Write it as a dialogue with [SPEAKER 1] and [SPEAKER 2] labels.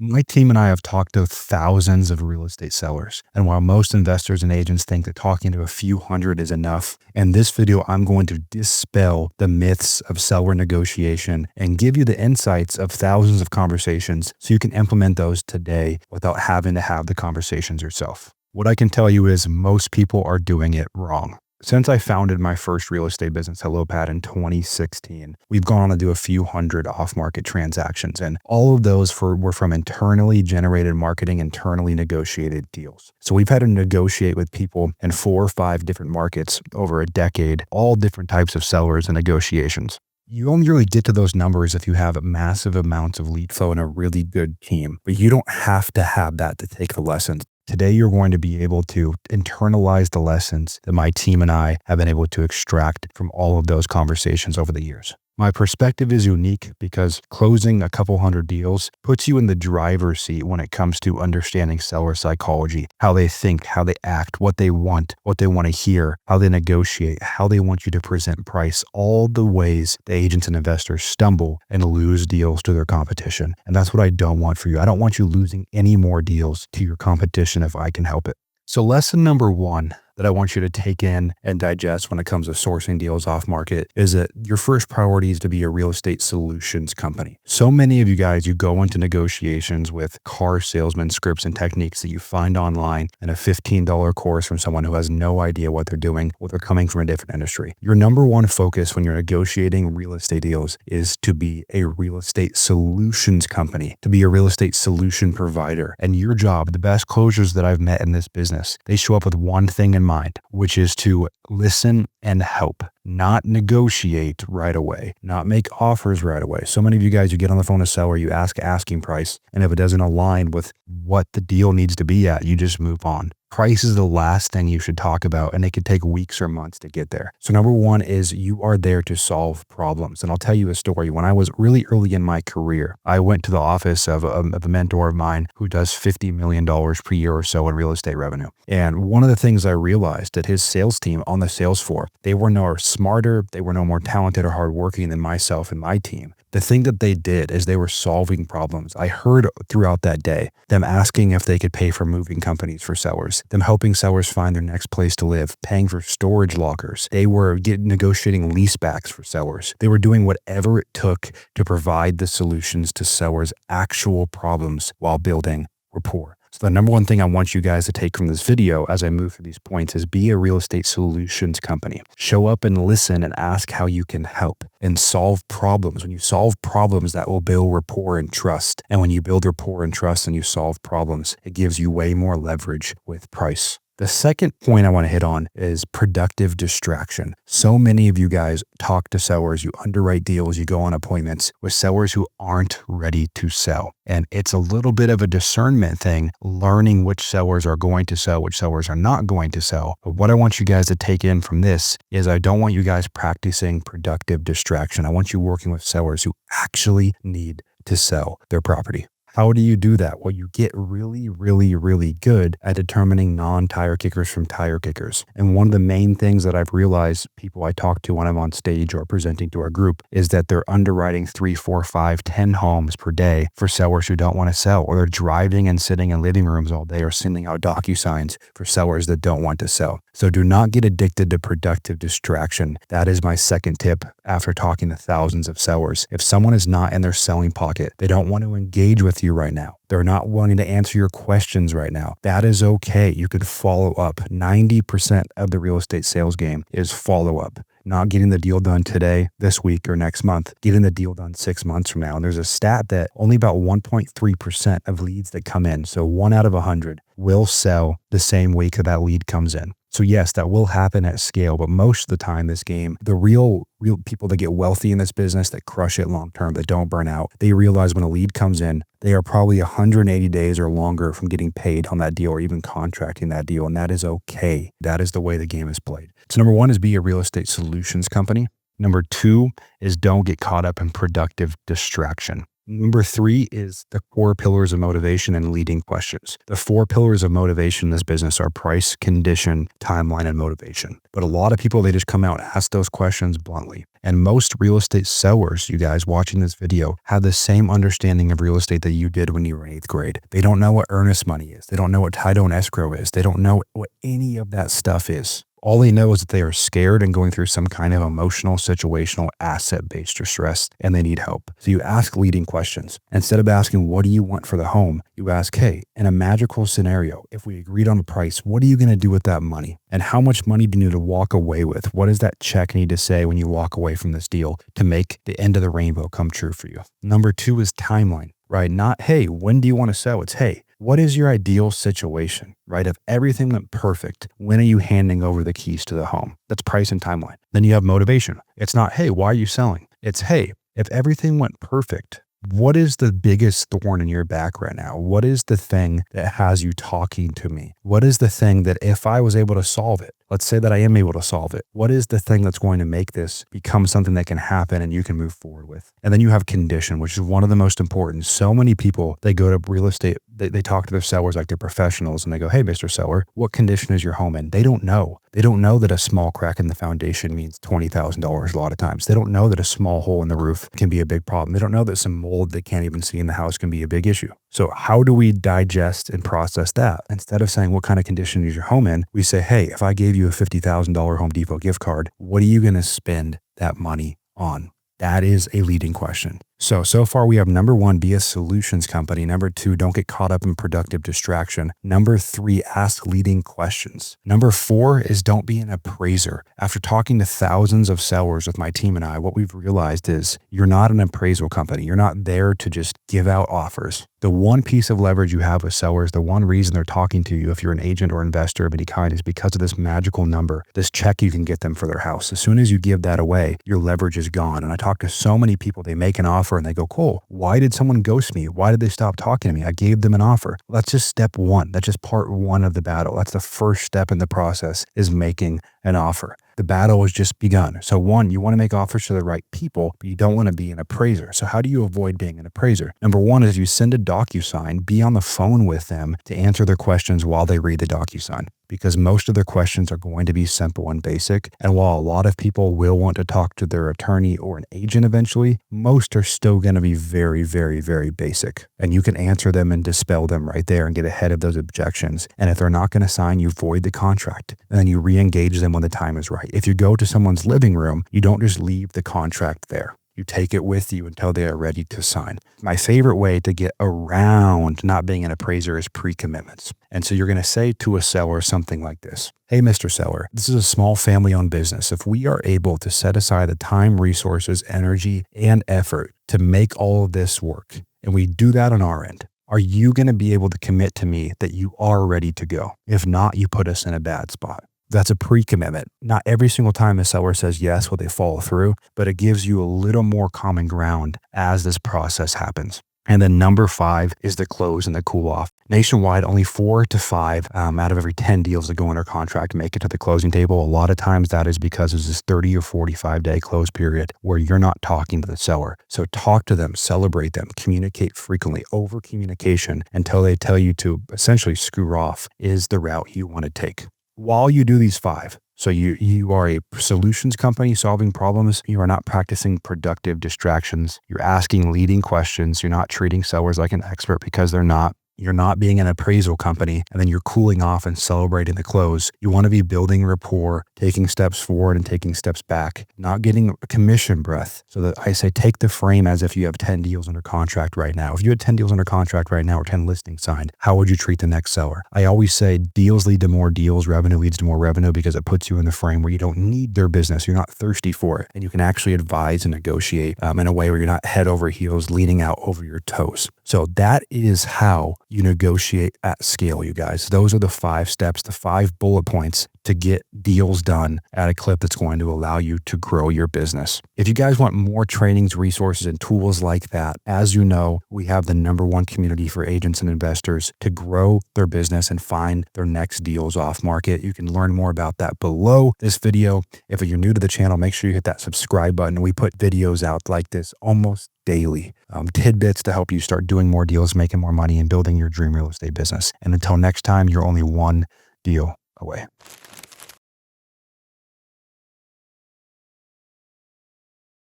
[SPEAKER 1] My team and I have talked to thousands of real estate sellers. And while most investors and agents think that talking to a few hundred is enough, in this video, I'm going to dispel the myths of seller negotiation and give you the insights of thousands of conversations so you can implement those today without having to have the conversations yourself. What I can tell you is most people are doing it wrong. Since I founded my first real estate business, HelloPad, in 2016, we've gone on to do a few hundred off-market transactions, and all of those were from internally generated marketing, internally negotiated deals. So we've had to negotiate with people in 4 or 5 different markets over a decade, all different types of sellers and negotiations. You only really get to those numbers if you have massive amounts of lead flow and a really good team, but you don't have to have that to take the lessons. Today, you're going to be able to internalize the lessons that my team and I have been able to extract from all of those conversations over the years. My perspective is unique because closing a couple hundred deals puts you in the driver's seat when it comes to understanding seller psychology, how they think, how they act, what they want to hear, how they negotiate, how they want you to present price, all the ways the agents and investors stumble and lose deals to their competition. And that's what I don't want for you. I don't want you losing any more deals to your competition if I can help it. So lesson number 1 that I want you to take in and digest when it comes to sourcing deals off market is that your first priority is to be a real estate solutions company. So many of you guys, you go into negotiations with car salesman scripts and techniques that you find online in a $15 course from someone who has no idea what they're doing, or they're coming from a different industry. Your number 1 focus when you're negotiating real estate deals is to be a real estate solutions company, to be a real estate solution provider. And your job, the best closers that I've met in this business, they show up with one thing in mind, which is to listen and help, not negotiate right away, not make offers right away. So many of you guys, you get on the phone to seller, you ask asking price, and if it doesn't align with what the deal needs to be at, you just move on. Price is the last thing you should talk about, and it could take weeks or months to get there. So number 1 is you are there to solve problems. And I'll tell you a story. When I was really early in my career, I went to the office of a mentor of mine who does $50 million per year or so in real estate revenue. And one of the things I realized that his sales team on the sales floor, they were no smarter, they were no more talented or hardworking than myself and my team. The thing that they did is they were solving problems. I heard throughout that day them asking if they could pay for moving companies for sellers, them helping sellers find their next place to live, paying for storage lockers. They were negotiating leasebacks for sellers. They were doing whatever it took to provide the solutions to sellers' actual problems while building rapport. So the number 1 thing I want you guys to take from this video as I move through these points is be a real estate solutions company. Show up and listen and ask how you can help and solve problems. When you solve problems, that will build rapport and trust. And when you build rapport and trust and you solve problems, it gives you way more leverage with price. The second point I want to hit on is productive distraction. So many of you guys talk to sellers, you underwrite deals, you go on appointments with sellers who aren't ready to sell. And it's a little bit of a discernment thing, learning which sellers are going to sell, which sellers are not going to sell. But what I want you guys to take in from this is I don't want you guys practicing productive distraction. I want you working with sellers who actually need to sell their property. How do you do that? Well, you get really, really, really good at determining non-tire kickers from tire kickers. And one of the main things that I've realized people I talk to when I'm on stage or presenting to our group is that they're underwriting 3, 4, 5, 10 homes per day for sellers who don't want to sell, or they're driving and sitting in living rooms all day or sending out DocuSigns for sellers that don't want to sell. So do not get addicted to productive distraction. That is my second tip after talking to thousands of sellers. If someone is not in their selling pocket, they don't want to engage with you right now, they're not wanting to answer your questions right now, that is okay. You could follow up. 90% of the real estate sales game is follow up. Not getting the deal done today, this week, or next month, getting the deal done 6 months from now. And there's a stat that only about 1.3% of leads that come in, so 1 out of 100, will sell the same week that lead comes in. So yes, that will happen at scale, but most of the time this game, the real people that get wealthy in this business, that crush it long term, that don't burn out, they realize when a lead comes in, they are probably 180 days or longer from getting paid on that deal or even contracting that deal. And that is okay. That is the way the game is played. So number 1 is be a real estate solutions company. Number 2 is don't get caught up in productive distraction. Number 3 is the 4 pillars of motivation and leading questions. The 4 pillars of motivation in this business are price, condition, timeline, and motivation. But a lot of people, they just come out and ask those questions bluntly. And most real estate sellers, you guys watching this video, have the same understanding of real estate that you did when you were in 8th grade. They don't know what earnest money is. They don't know what title and escrow is. They don't know what any of that stuff is. All they know is that they are scared and going through some kind of emotional, situational, asset-based distress, and they need help. So you ask leading questions. Instead of asking, what do you want for the home? You ask, hey, in a magical scenario, if we agreed on a price, what are you going to do with that money? And how much money do you need to walk away with? What does that check need to say when you walk away from this deal to make the end of the rainbow come true for you? Number 2 is timeline, right? Not, hey, when do you want to sell? It's, hey, what is your ideal situation, right? If everything went perfect, when are you handing over the keys to the home? That's price and timeline. Then you have motivation. It's not, hey, why are you selling? It's, hey, if everything went perfect, what is the biggest thorn in your back right now? What is the thing that has you talking to me? What is the thing that if I was able to solve it, let's say that I am able to solve it, what is the thing that's going to make this become something that can happen and you can move forward with? And then you have condition, which is one of the most important. So many people, they go to real estate, they talk to their sellers like they're professionals and they go, hey, Mr. Seller, what condition is your home in? They don't know. They don't know that a small crack in the foundation means $20,000 a lot of times. They don't know that a small hole in the roof can be a big problem. They don't know that some mold they can't even see in the house can be a big issue. So how do we digest and process that? Instead of saying, what kind of condition is your home in? We say, hey, if I gave you a $50,000 Home Depot gift card, what are you going to spend that money on? That is a leading question. So far we have number 1, be a solutions company. Number 2, don't get caught up in productive distraction. Number 3, ask leading questions. Number 4 is don't be an appraiser. After talking to thousands of sellers with my team and I, what we've realized is you're not an appraisal company. You're not there to just give out offers. The one piece of leverage you have with sellers, the one reason they're talking to you if you're an agent or investor of any kind is because of this magical number, this check you can get them for their house. As soon as you give that away, your leverage is gone. And I talk to so many people, they make an offer and they go, cool, why did someone ghost me? Why did they stop talking to me? I gave them an offer. Well, that's just step 1. That's just part 1 of the battle. That's the first step in the process, is making an offer. The battle has just begun. So 1, you want to make offers to the right people, but you don't want to be an appraiser. So how do you avoid being an appraiser? Number 1 is you send a DocuSign, be on the phone with them to answer their questions while they read the DocuSign, because most of their questions are going to be simple and basic. And while a lot of people will want to talk to their attorney or an agent eventually, most are still going to be very, very, very basic. And you can answer them and dispel them right there and get ahead of those objections. And if they're not going to sign, you void the contract and then you re-engage them when the time is right. If you go to someone's living room, you don't just leave the contract there. You take it with you until they are ready to sign. My favorite way to get around not being an appraiser is pre-commitments. And so you're going to say to a seller something like this. Hey, Mr. Seller, this is a small family-owned business. If we are able to set aside the time, resources, energy, and effort to make all of this work, and we do that on our end, are you going to be able to commit to me that you are ready to go? If not, you put us in a bad spot. That's a pre-commitment. Not every single time a seller says yes will they follow through, but it gives you a little more common ground as this process happens. And then number 5 is the close and the cool off. Nationwide, only 4 to 5 out of every 10 deals that go under contract make it to the closing table. A lot of times that is because there's this 30 or 45 day close period where you're not talking to the seller. So talk to them, celebrate them, communicate frequently. Over communication until they tell you to essentially screw off is the route you want to take. While you do these 5, so you are a solutions company solving problems, you are not practicing productive distractions, you're asking leading questions, you're not treating sellers like an expert because they're not. You're not being an appraisal company, and then you're cooling off and celebrating the close. You want to be building rapport, taking steps forward and taking steps back, not getting a commission breath. So that I say, take the frame as if you have 10 deals under contract right now. If you had 10 deals under contract right now or 10 listings signed, how would you treat the next seller? I always say deals lead to more deals, revenue leads to more revenue, because it puts you in the frame where you don't need their business. You're not thirsty for it, and you can actually advise and negotiate in a way where you're not head over heels, leaning out over your toes. So that is how you negotiate at scale, you guys. Those are the 5 steps, the 5 bullet points to get deals done at a clip that's going to allow you to grow your business. If you guys want more trainings, resources, and tools like that, as you know, we have the #1 community for agents and investors to grow their business and find their next deals off market. You can learn more about that below this video. If you're new to the channel, make sure you hit that subscribe button. We put videos out like this almost daily, tidbits to help you start doing more deals, making more money, and building your dream real estate business. And until next time, you're only one deal away.